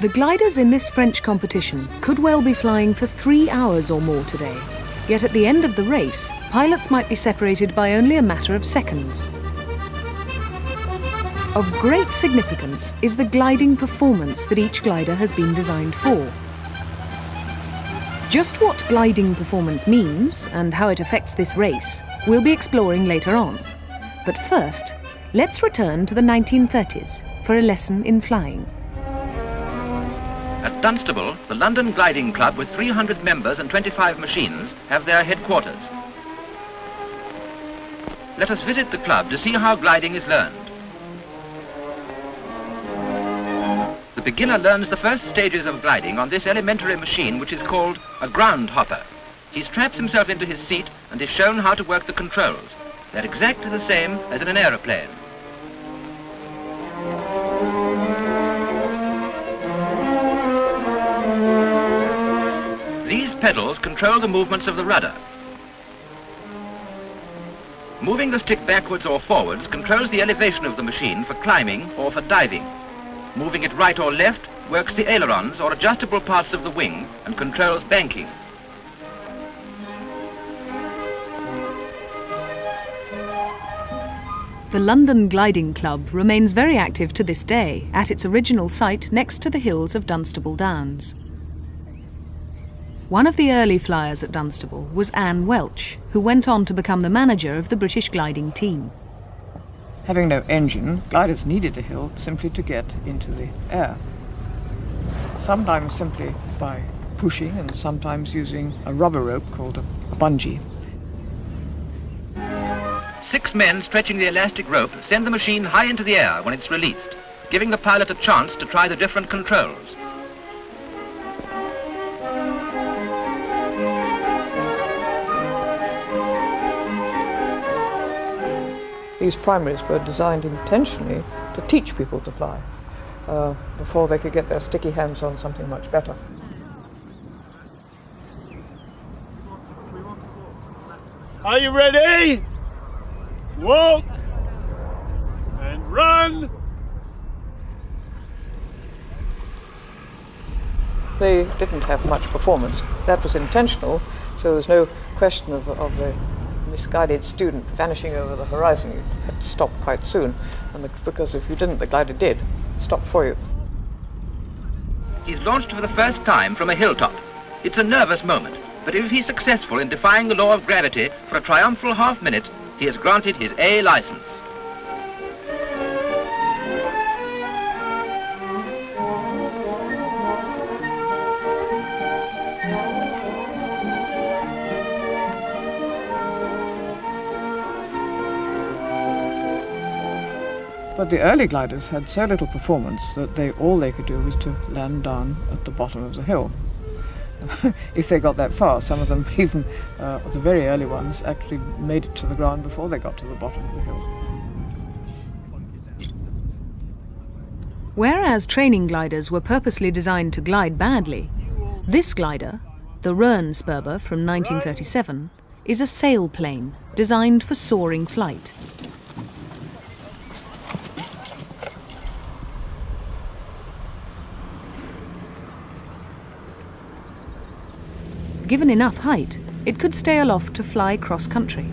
The gliders in this French competition could well be flying for 3 hours or more today. Yet at the end of the race, pilots might be separated by only a matter of seconds. Of great significance is the gliding performance that each glider has been designed for. Just what gliding performance means and how it affects this race, we'll be exploring later on. But first, let's return to the 1930s for a lesson in flying. At Dunstable, the London Gliding Club with 300 members and 25 machines have their headquarters. Let us visit the club to see how gliding is learned. The beginner learns the first stages of gliding on this elementary machine which is called a ground hopper. He straps himself into his seat and is shown how to work the controls. They're exactly the same as in an aeroplane. These pedals control the movements of the rudder. Moving the stick backwards or forwards controls the elevation of the machine for climbing or for diving. Moving it right or left works the ailerons or adjustable parts of the wing and controls banking. The London Gliding Club remains very active to this day at its original site next to the hills of Dunstable Downs. One of the early flyers at Dunstable was Anne Welch, who went on to become the manager of the British gliding team. Having no engine, gliders needed a hill simply to get into the air. Sometimes simply by pushing and sometimes using a rubber rope called a bungee. 6 men stretching the elastic rope send the machine high into the air when it's released, giving the pilot a chance to try the different controls. These primaries were designed intentionally to teach people to fly before they could get their sticky hands on something much better. Are you ready? Walk and run. They didn't have much performance. That was intentional, so there was no question of the misguided student vanishing over the horizon. You had to stop quite soon, and because if you didn't, the glider did stop for you. He's launched for the first time from a hilltop. It's a nervous moment, but if he's successful in defying the law of gravity for a triumphal half-minute, he is granted his A license. But the early gliders had so little performance that all they could do was to land down at the bottom of the hill. If they got that far, some of them, even the very early ones, actually made it to the ground before they got to the bottom of the hill. Whereas training gliders were purposely designed to glide badly, this glider, the Röhn-Sperber from 1937, is a sailplane designed for soaring flight. Given enough height, it could stay aloft to fly cross-country.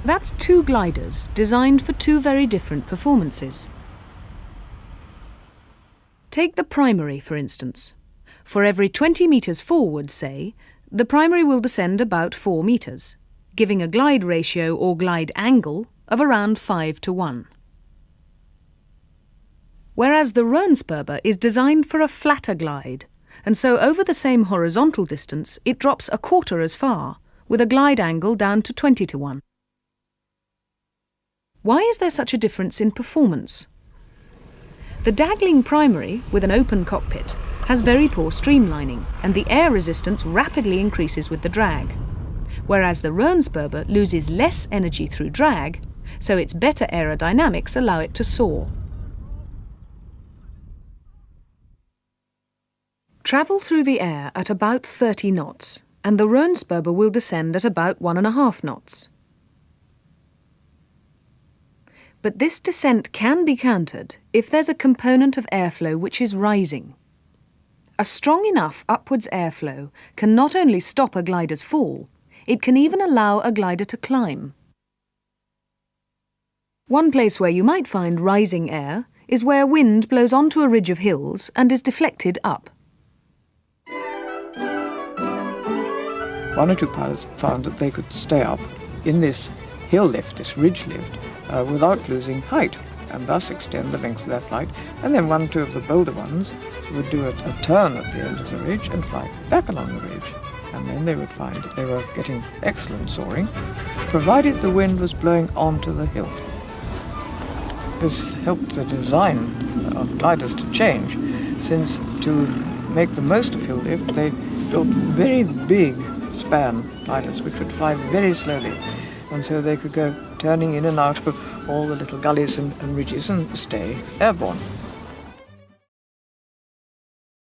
That's 2 gliders designed for 2 very different performances. Take the primary, for instance. For every 20 metres forward, say, the primary will descend about 4 metres, giving a glide ratio or glide angle of around 5:1. Whereas the Röhn-Sperber is designed for a flatter glide, and so over the same horizontal distance it drops a quarter as far, with a glide angle down to 20:1. Why is there such a difference in performance? The Dagling primary, with an open cockpit, has very poor streamlining, and the air resistance rapidly increases with the drag, whereas the Röhn-Sperber loses less energy through drag, so its better aerodynamics allow it to soar. Travel through the air at about 30 knots, and the Röhn-Sperber will descend at about 1.5 knots. But this descent can be countered if there's a component of airflow which is rising. A strong enough upwards airflow can not only stop a glider's fall, it can even allow a glider to climb. One place where you might find rising air is where wind blows onto a ridge of hills and is deflected up. One or two pilots found that they could stay up in this hill lift, this ridge lift, without losing height, and thus extend the length of their flight. And then one or two of the bolder ones would do a turn at the end of the ridge and fly back along the ridge. And then they would find that they were getting excellent soaring, provided the wind was blowing onto the hill. This helped the design of gliders to change, since to make the most of hill lift, they built very big span gliders which would fly very slowly, and so they could go turning in and out of all the little gullies and ridges and stay airborne.